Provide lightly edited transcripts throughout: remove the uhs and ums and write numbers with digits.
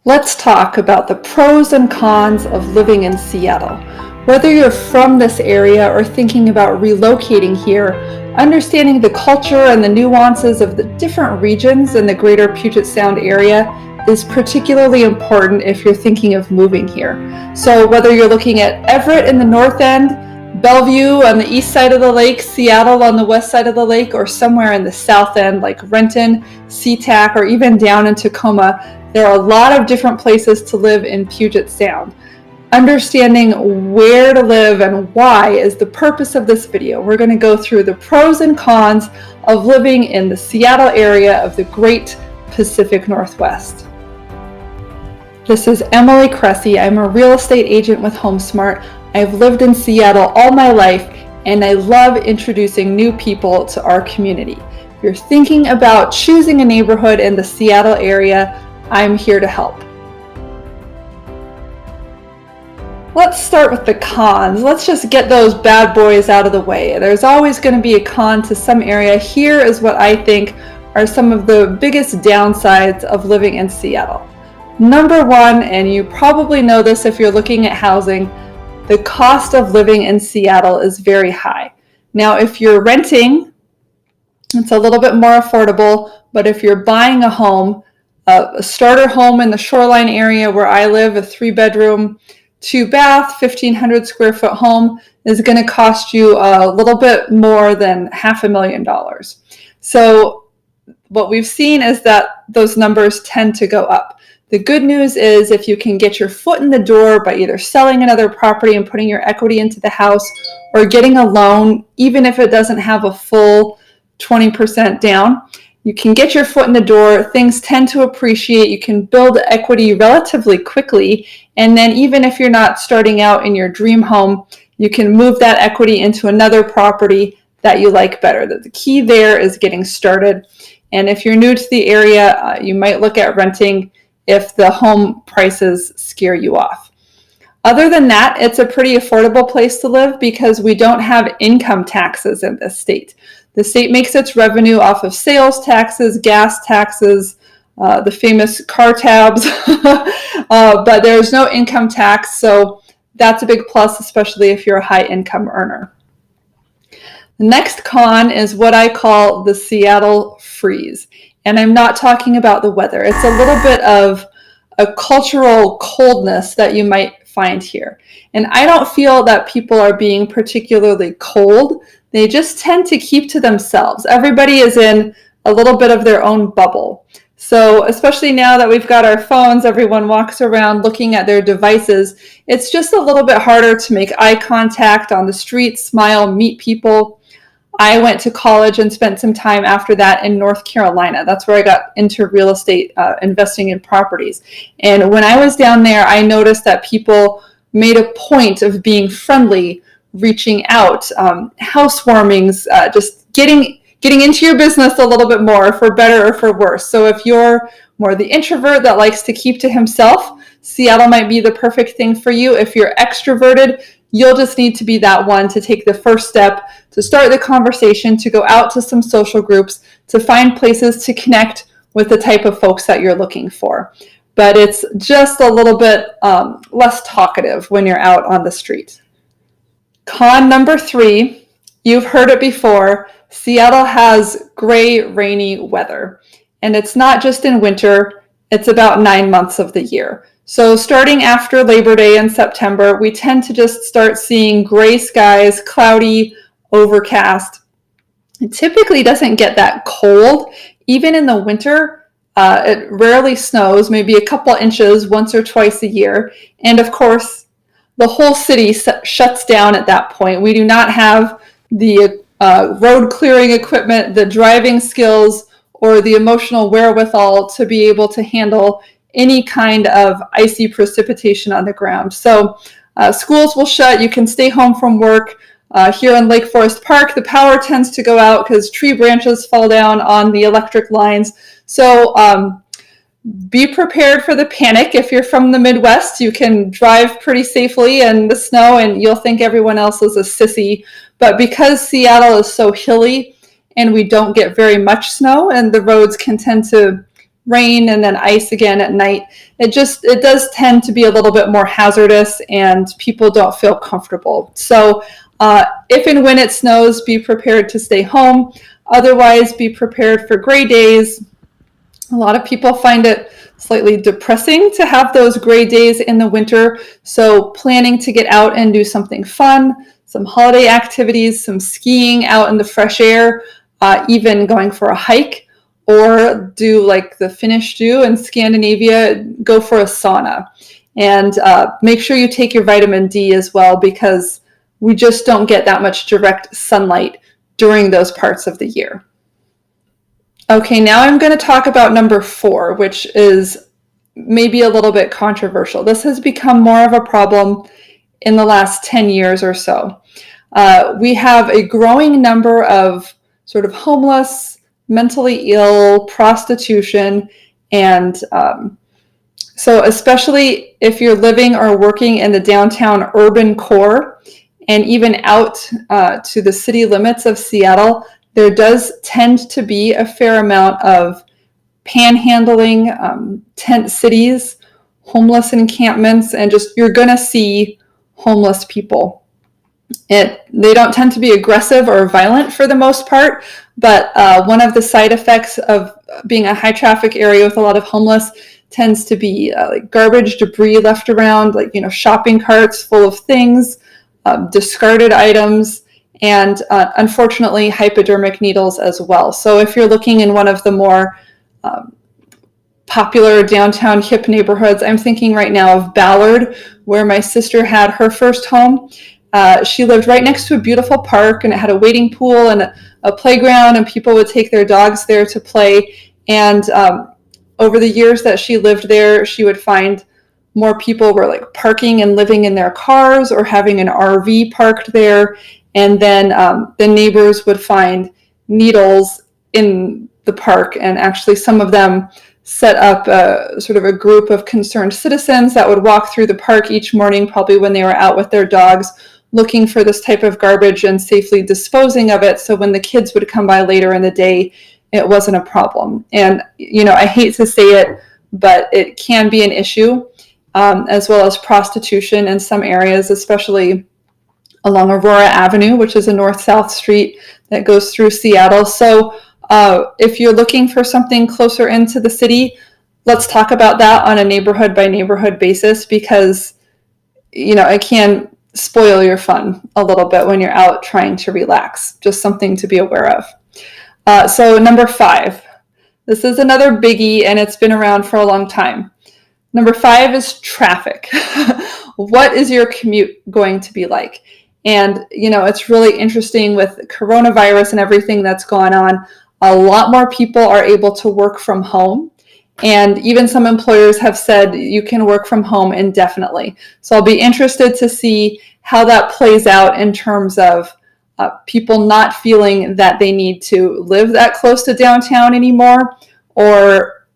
Let's talk about the pros and cons of living in Seattle. Whether you're from this area or thinking about relocating here, understanding the culture and the nuances of the different regions in the greater Puget Sound area is particularly important if you're thinking of moving here. So whether you're looking at Everett in the north end, Bellevue on the east side of the lake, Seattle on the west side of the lake, or somewhere in the south end like Renton, SeaTac, or even down in Tacoma, there are a lot of different places to live in Puget Sound. Understanding where to live and why is the purpose of this video. We're going to go through the pros and cons of living in the Seattle area of the Great Pacific Northwest. This is Emily Cressey. I'm a real estate agent with HomeSmart. I've lived in Seattle all my life, and I love introducing new people to our community. If you're thinking about choosing a neighborhood in the Seattle area, I'm here to help. Let's start with the cons. Let's just get those bad boys out of the way. There's always going to be a con to some area. Here is what I think are some of the biggest downsides of living in Seattle. Number one, and you probably know this if you're looking at housing, the cost of living in Seattle is very high. Now, if you're renting, it's a little bit more affordable, but if you're buying a home, a starter home in the Shoreline area where I live, a 3-bedroom, 2-bath, 1,500 square foot home is going to cost you a little bit more than $500,000. So what we've seen is that those numbers tend to go up. The good news is if you can get your foot in the door by either selling another property and putting your equity into the house or getting a loan, even if it doesn't have a full 20% down, you can get your foot in the door. Things tend to appreciate. You can build equity relatively quickly. And then even if you're not starting out in your dream home, you can move that equity into another property that you like better. The key there is getting started. And if you're new to the area, you might look at renting if the home prices scare you off. Other than that, it's a pretty affordable place to live because we don't have income taxes in this state. The state makes its revenue off of sales taxes, gas taxes, the famous car tabs, but there's no income tax, so that's a big plus, especially if you're a high income earner. The next con is what I call the Seattle freeze, and I'm not talking about the weather. It's a little bit of a cultural coldness that you might find here. And I don't feel that people are being particularly cold. They just tend to keep to themselves. Everybody is in a little bit of their own bubble. So especially now that we've got our phones, everyone walks around looking at their devices. It's just a little bit harder to make eye contact on the street, smile, meet people. I went to college and spent some time after that in North Carolina. That's where I got into real estate, investing in properties. And when I was down there, I noticed that people made a point of being friendly, reaching out, housewarmings, just getting into your business a little bit more, for better or for worse. So if you're more the introvert that likes to keep to himself, Seattle might be the perfect thing for you. If you're extroverted, you'll just need to be that one to take the first step, to start the conversation, to go out to some social groups, to find places to connect with the type of folks that you're looking for. But it's just a little bit less talkative when you're out on the street. Con number 3, you've heard it before, Seattle has gray, rainy weather. And it's not just in winter, it's about 9 months of the year. So starting after Labor Day in September, we tend to just start seeing gray skies, cloudy, overcast. It typically doesn't get that cold. Even in the winter, it rarely snows, maybe a couple inches once or twice a year. And of course, the whole city shuts down at that point. We do not have the road clearing equipment, the driving skills, or the emotional wherewithal to be able to handle any kind of icy precipitation on the ground. So schools will shut. You can stay home from work. Here in Lake Forest Park, the power tends to go out because tree branches fall down on the electric lines. So be prepared for the panic. If you're from the Midwest, you can drive pretty safely in the snow and you'll think everyone else is a sissy. But because Seattle is so hilly and we don't get very much snow and the roads can tend to rain and then ice again at night, it does tend to be a little bit more hazardous and people don't feel comfortable. So if and when it snows, be prepared to stay home. Otherwise, be prepared for gray days. A lot of people find it slightly depressing to have those gray days in the winter. So planning to get out and do something fun, some holiday activities, some skiing out in the fresh air, even going for a hike, or do like the Finnish do in Scandinavia, go for a sauna. And make sure you take your vitamin D as well, because we just don't get that much direct sunlight during those parts of the year. Okay, now I'm going to talk about number 4, which is maybe a little bit controversial. This has become more of a problem in the last 10 years or so. We have a growing number of sort of homeless, mentally ill, prostitution, and so especially if you're living or working in the downtown urban core and even out to the city limits of Seattle, there does tend to be a fair amount of panhandling, tent cities, homeless encampments, and just you're going to see homeless people. They don't tend to be aggressive or violent for the most part, but one of the side effects of being a high traffic area with a lot of homeless tends to be like garbage, debris left around, like, shopping carts full of things, discarded items, and unfortunately hypodermic needles as well. So if you're looking in one of the more popular downtown hip neighborhoods, I'm thinking right now of Ballard, where my sister had her first home. She lived right next to a beautiful park, and it had a wading pool and a playground, and people would take their dogs there to play. And over the years that she lived there, she would find more people were like parking and living in their cars or having an RV parked there. And then the neighbors would find needles in the park, and actually some of them set up sort of a group of concerned citizens that would walk through the park each morning, probably when they were out with their dogs, looking for this type of garbage and safely disposing of it. So when the kids would come by later in the day, it wasn't a problem. And, I hate to say it, but it can be an issue, as well as prostitution in some areas, especially along Aurora Avenue, which is a north-south street that goes through Seattle. So if you're looking for something closer into the city, let's talk about that on a neighborhood by neighborhood basis, because, it can spoil your fun a little bit when you're out trying to relax. Just something to be aware of. So number 5, this is another biggie, and it's been around for a long time. Number 5 is traffic. What is your commute going to be like? And, it's really interesting with coronavirus and everything that's gone on. A lot more people are able to work from home. And even some employers have said you can work from home indefinitely. So I'll be interested to see how that plays out in terms of people not feeling that they need to live that close to downtown anymore, or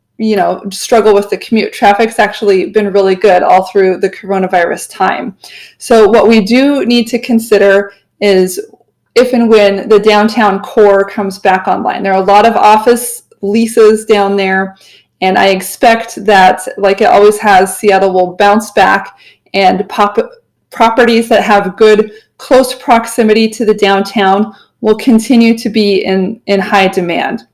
struggle with the commute. Traffic's actually been really good all through the coronavirus time. So what we do need to consider is if and when the downtown core comes back online. There are a lot of office leases down there, and I expect that, like it always has, Seattle will bounce back, and properties that have good close proximity to the downtown will continue to be in high demand.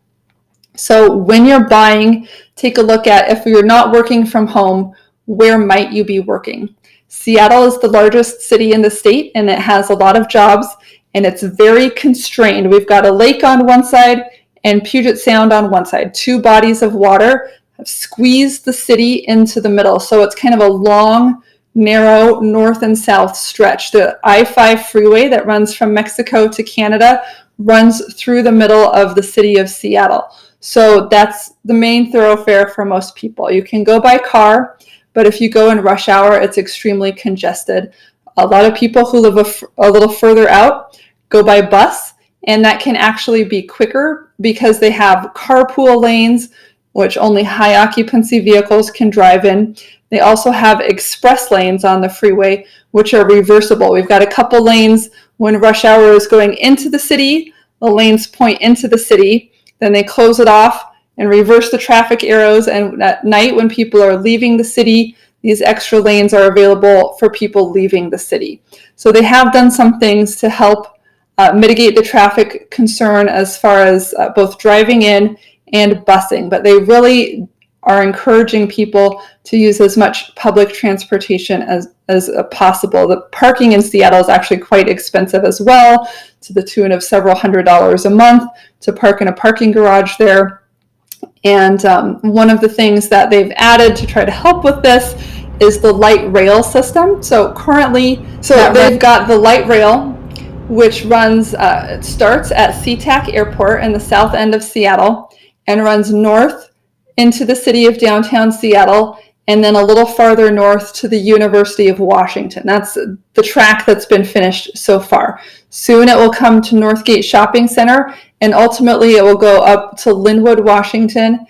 So when you're buying, take a look at, if you're not working from home, where might you be working? Seattle is the largest city in the state, and it has a lot of jobs, and it's very constrained. We've got a lake on one side and Puget Sound on one side. 2 bodies of water have squeezed the city into the middle. So it's kind of a long, narrow north and south stretch. The I-5 freeway that runs from Mexico to Canada runs through the middle of the city of Seattle. So that's the main thoroughfare for most people. You can go by car, but if you go in rush hour, it's extremely congested. A lot of people who live a little further out go by bus, and that can actually be quicker because they have carpool lanes, which only high occupancy vehicles can drive in. They also have express lanes on the freeway, which are reversible. We've got a couple lanes when rush hour is going into the city. The lanes point into the city, then they close it off, and reverse the traffic arrows. And at night when people are leaving the city, these extra lanes are available for people leaving the city. So they have done some things to help mitigate the traffic concern as far as both driving in and busing, but they really are encouraging people to use as much public transportation as possible. The parking in Seattle is actually quite expensive as well, to the tune of several $100s a month to park in a parking garage there. And one of the things that they've added to try to help with this is the light rail system. So currently, they've got the light rail, which runs, it starts at SeaTac Airport in the south end of Seattle and runs north into the city of downtown Seattle, and then a little farther north to the University of Washington. That's the track that's been finished so far. Soon it will come to Northgate Shopping Center, and ultimately it will go up to Linwood, Washington.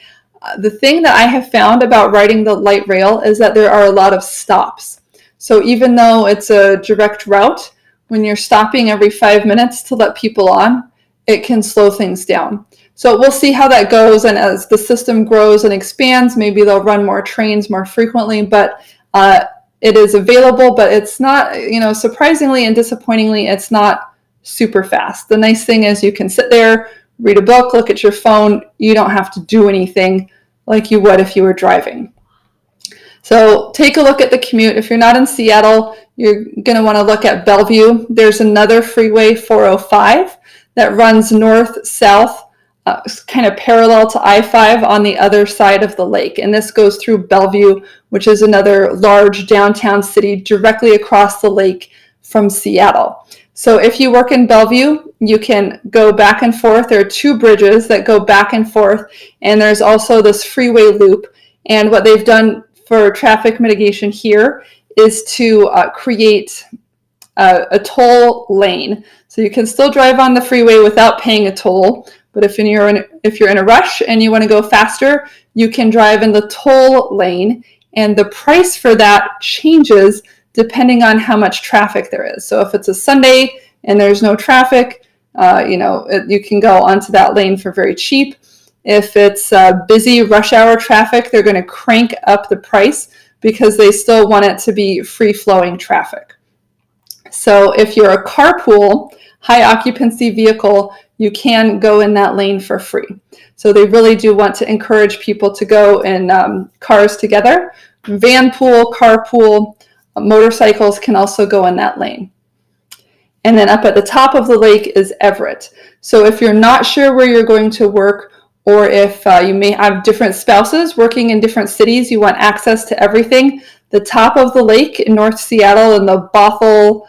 The thing that I have found about riding the light rail is that there are a lot of stops. So even though it's a direct route, when you're stopping every 5 minutes to let people on, it can slow things down. So we'll see how that goes, and as the system grows and expands, maybe they'll run more trains more frequently, but it is available, but it's not, surprisingly and disappointingly, it's not super fast. The nice thing is you can sit there, read a book, look at your phone. You don't have to do anything like you would if you were driving. So take a look at the commute. If you're not in Seattle, you're going to want to look at Bellevue. There's another freeway 405 that runs north-south, kind of parallel to I-5 on the other side of the lake. And this goes through Bellevue, which is another large downtown city directly across the lake from Seattle. So if you work in Bellevue, you can go back and forth. There are two bridges that go back and forth, and there's also this freeway loop. And what they've done for traffic mitigation here is to create a toll lane. So you can still drive on the freeway without paying a toll, but if you're in a rush and you want to go faster, you can drive in the toll lane, and the price for that changes depending on how much traffic there is. So if it's a Sunday and there's no traffic, you can go onto that lane for very cheap. If it's busy rush hour traffic, they're going to crank up the price because they still want it to be free-flowing traffic. So if you're a carpool, high occupancy vehicle, you can go in that lane for free. So they really do want to encourage people to go in cars together. Van pool, carpool, motorcycles can also go in that lane. And then up at the top of the lake is Everett. So if you're not sure where you're going to work, or if you may have different spouses working in different cities, you want access to everything, the top of the lake in North Seattle in the Bothell,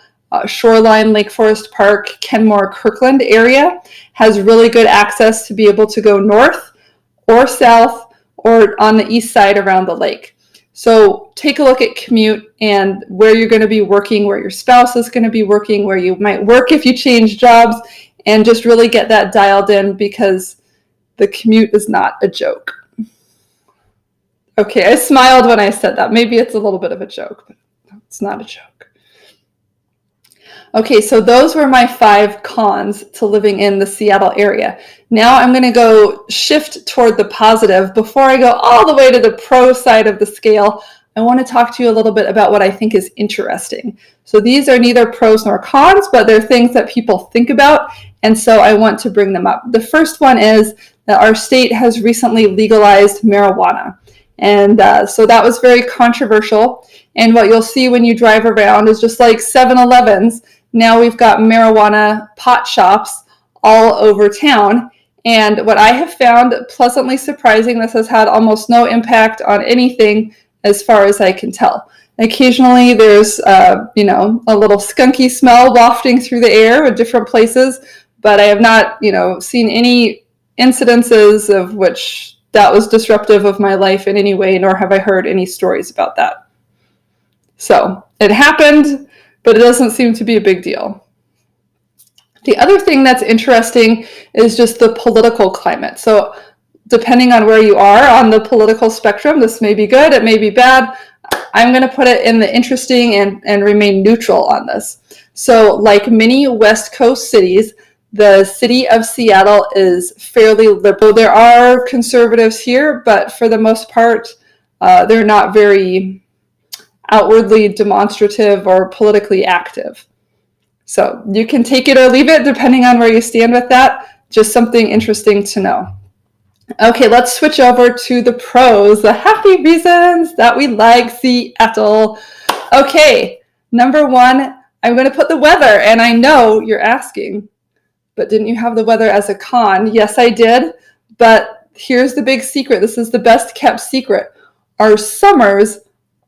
Shoreline, Lake Forest Park, Kenmore, Kirkland area has really good access to be able to go north or south or on the east side around the lake. So take a look at commute and where you're going to be working, where your spouse is going to be working, where you might work if you change jobs, and just really get that dialed in because the commute is not a joke. Okay, I smiled when I said that. Maybe it's a little bit of a joke, but it's not a joke. Okay, so those were my 5 cons to living in the Seattle area. Now I'm going to go shift toward the positive. Before I go all the way to the pro side of the scale, I want to talk to you a little bit about what I think is interesting. So these are neither pros nor cons, but they're things that people think about, and so I want to bring them up. The first one is that our state has recently legalized marijuana. And so that was very controversial. And what you'll see when you drive around is just like 7-Elevens. Now we've got marijuana pot shops all over town. And what I have found pleasantly surprising, this has had almost no impact on anything as far as I can tell. Occasionally there's, a little skunky smell wafting through the air at different places, but I have not, seen any incidences of which that was disruptive of my life in any way, nor have I heard any stories about that. So it happened, but it doesn't seem to be a big deal. The other thing that's interesting is just the political climate. So depending on where you are on the political spectrum, this may be good, it may be bad. I'm going to put it in the interesting and remain neutral on this. So like many West Coast cities, The city of Seattle is fairly liberal. There are conservatives here, but for the most part, they're not very outwardly demonstrative or politically active. So you can take it or leave it depending on where you stand with that. Just something interesting to know. Okay, let's switch over to the pros, the happy reasons that we like Seattle. Okay, number one, I'm going to put the weather, and I know you're asking, but didn't you have the weather as a con? Yes, I did, but here's the big secret. This is the best kept secret. Our summers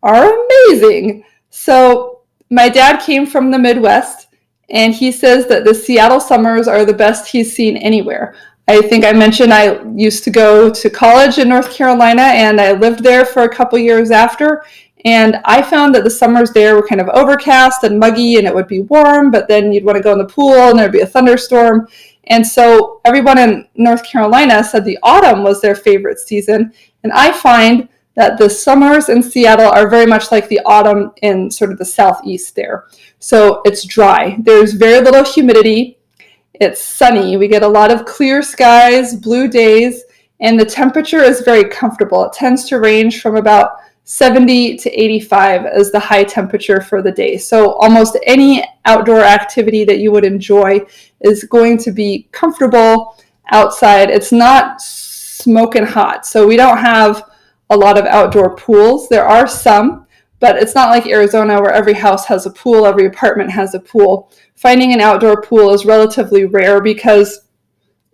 are amazing. So my dad came from the Midwest, and he says that the Seattle summers are the best he's seen anywhere. I think I mentioned I used to go to college in North Carolina, and I lived there for a couple years after, and I found that the summers there were kind of overcast and muggy, and it would be warm, but then you'd want to go in the pool and there'd be a thunderstorm. And so everyone in North Carolina said the autumn was their favorite season, and I find that the summers in Seattle are very much like the autumn in sort of the southeast there. So it's dry. There's very little humidity. It's sunny. We get a lot of clear skies, blue days, and the temperature is very comfortable. It tends to range from about 70 to 85 as the high temperature for the day. So almost any outdoor activity that you would enjoy is going to be comfortable outside. It's not smoking hot. So we don't have a lot of outdoor pools. There are some, but it's not like Arizona where every house has a pool, every apartment has a pool. Finding an outdoor pool is relatively rare because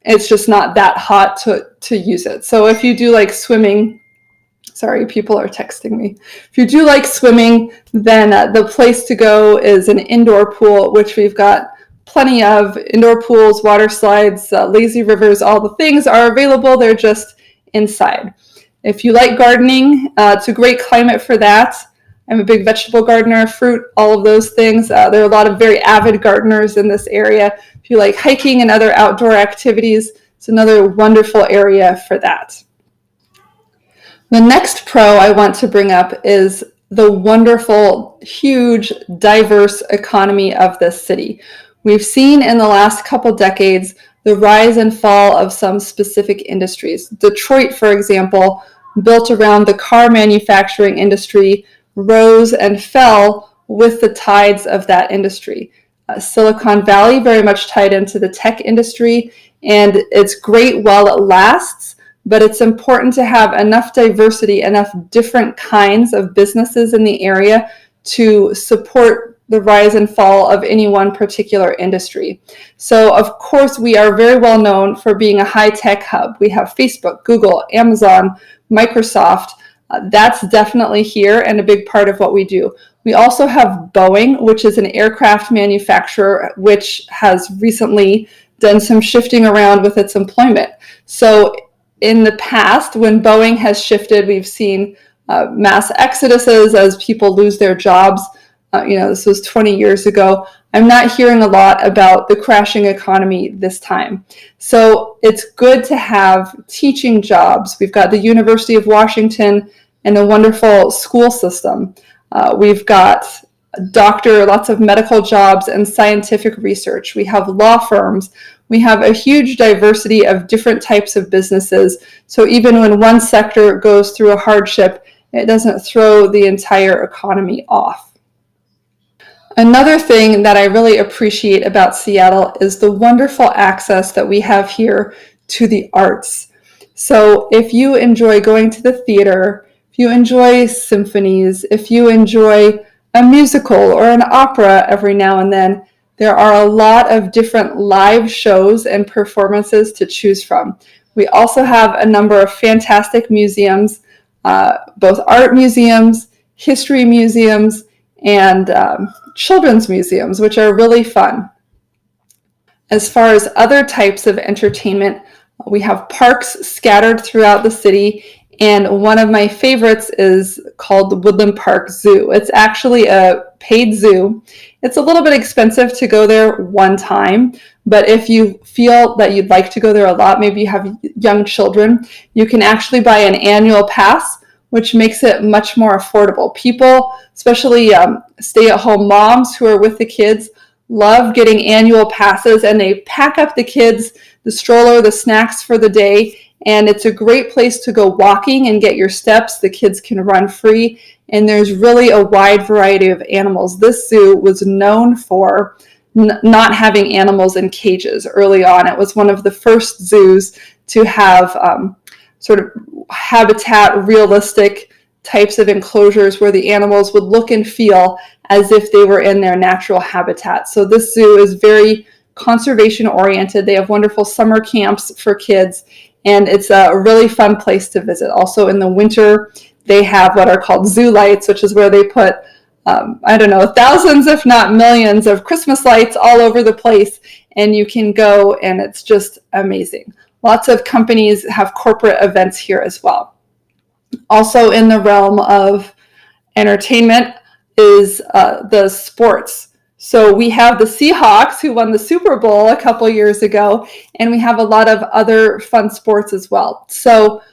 it's just not that hot to use it. So if you do like swimming, sorry, people are texting me. If you do like swimming, then the place to go is an indoor pool, which we've got plenty of. Indoor pools, water slides, lazy rivers, all the things are available. They're just inside. If you like gardening, it's a great climate for that. I'm a big vegetable gardener, fruit, all of those things. There are a lot of very avid gardeners in this area. If you like hiking and other outdoor activities, it's another wonderful area for that. The next pro I want to bring up is the wonderful, huge, diverse economy of this city. We've seen in the last couple decades the rise and fall of some specific industries. Detroit, for example, built around the car manufacturing industry, rose and fell with the tides of that industry. Silicon Valley very much tied into the tech industry, and it's great while it lasts, but it's important to have enough diversity, enough different kinds of businesses in the area to support the rise and fall of any one particular industry. So of course we are very well known for being a high-tech hub. We have Facebook, Google, Amazon, Microsoft. That's definitely here and a big part of what we do. We also have Boeing, which is an aircraft manufacturer, which has recently done some shifting around with its employment. So in the past, when Boeing has shifted, we've seen mass exoduses as people lose their jobs. This was 20 years ago. I'm not hearing a lot about the crashing economy this time. So it's good to have teaching jobs. We've got the University of Washington and a wonderful school system. We've got lots of medical jobs and scientific research. We have law firms. We have a huge diversity of different types of businesses. So even when one sector goes through a hardship, it doesn't throw the entire economy off. Another thing that I really appreciate about Seattle is the wonderful access that we have here to the arts. So if you enjoy going to the theater, if you enjoy symphonies, if you enjoy a musical or an opera every now and then, there are a lot of different live shows and performances to choose from. We also have a number of fantastic museums, both art museums, history museums, and children's museums, which are really fun. As far as other types of entertainment, we have parks scattered throughout the city, and one of my favorites is called the Woodland Park Zoo. It's actually a paid zoo. It's a little bit expensive to go there one time, but if you feel that you'd like to go there a lot, maybe you have young children, you can actually buy an annual pass, which makes it much more affordable. People, especially stay-at-home moms who are with the kids, love getting annual passes, and they pack up the kids, the stroller, the snacks for the day, and it's a great place to go walking and get your steps. The kids can run free, and there's really a wide variety of animals. This zoo was known for not having animals in cages early on. It was one of the first zoos to have sort of habitat realistic types of enclosures where the animals would look and feel as if they were in their natural habitat. So this zoo is very conservation oriented. They have wonderful summer camps for kids, and it's a really fun place to visit. Also in the winter, they have what are called zoo lights, which is where they put I don't know, thousands if not millions of Christmas lights all over the place, and you can go and it's just amazing. Lots of companies have corporate events here as well. Also in the realm of entertainment is the sports. So we have the Seahawks, who won the Super Bowl a couple years ago, and we have a lot of other fun sports as well. So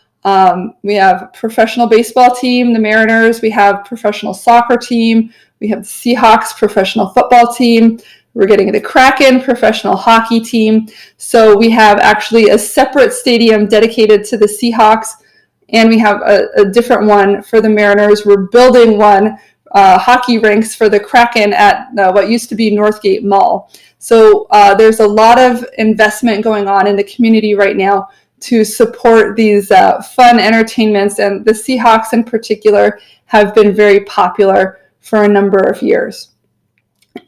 we have professional baseball team, the Mariners. We have professional soccer team. We have the Seahawks professional football team. We're getting the Kraken professional hockey team. So we have actually a separate stadium dedicated to the Seahawks, and we have a different one for the Mariners. We're building one hockey rinks for the Kraken at what used to be Northgate Mall. So there's a lot of investment going on in the community right now to support these fun entertainments, and the Seahawks in particular have been very popular for a number of years.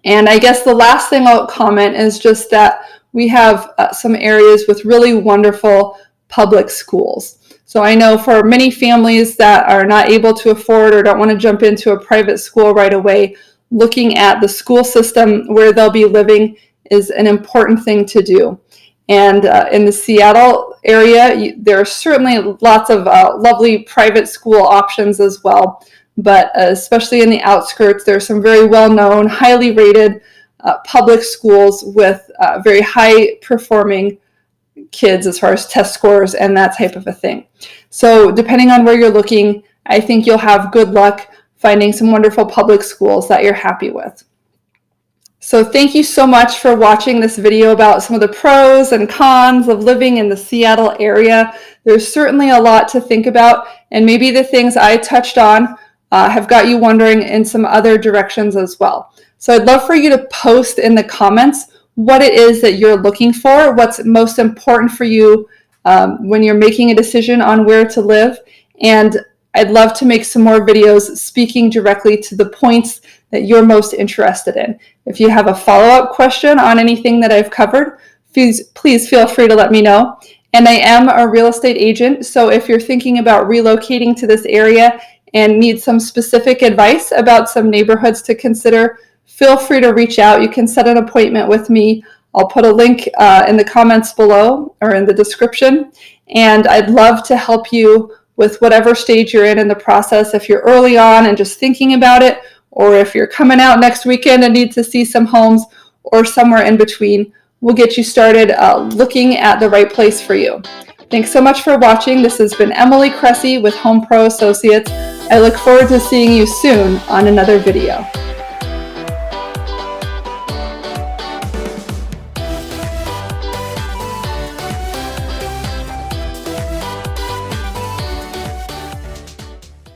And I guess the last thing I'll comment is just that we have some areas with really wonderful public schools. So I know for many families that are not able to afford or don't want to jump into a private school right away, looking at the school system where they'll be living is an important thing to do. And in the Seattle area, there are certainly lots of lovely private school options as well. But especially in the outskirts, there are some very well-known, highly rated public schools with very high-performing kids as far as test scores and that type of a thing. So depending on where you're looking, I think you'll have good luck finding some wonderful public schools that you're happy with. So thank you so much for watching this video about some of the pros and cons of living in the Seattle area. There's certainly a lot to think about, and maybe the things I touched on have got you wondering in some other directions as well. So I'd love for you to post in the comments what it is that you're looking for, what's most important for you when you're making a decision on where to live. And I'd love to make some more videos speaking directly to the points that you're most interested in. If you have a follow-up question on anything that I've covered, please feel free to let me know. And I am a real estate agent, so if you're thinking about relocating to this area and need some specific advice about some neighborhoods to consider, feel free to reach out. You can set an appointment with me. I'll put a link in the comments below or in the description, and I'd love to help you with whatever stage you're in the process. If you're early on and just thinking about it, or if you're coming out next weekend and need to see some homes, or somewhere in between, we'll get you started looking at the right place for you. Thanks so much for watching. This has been Emily Cressey with HomePro Associates. I look forward to seeing you soon on another video.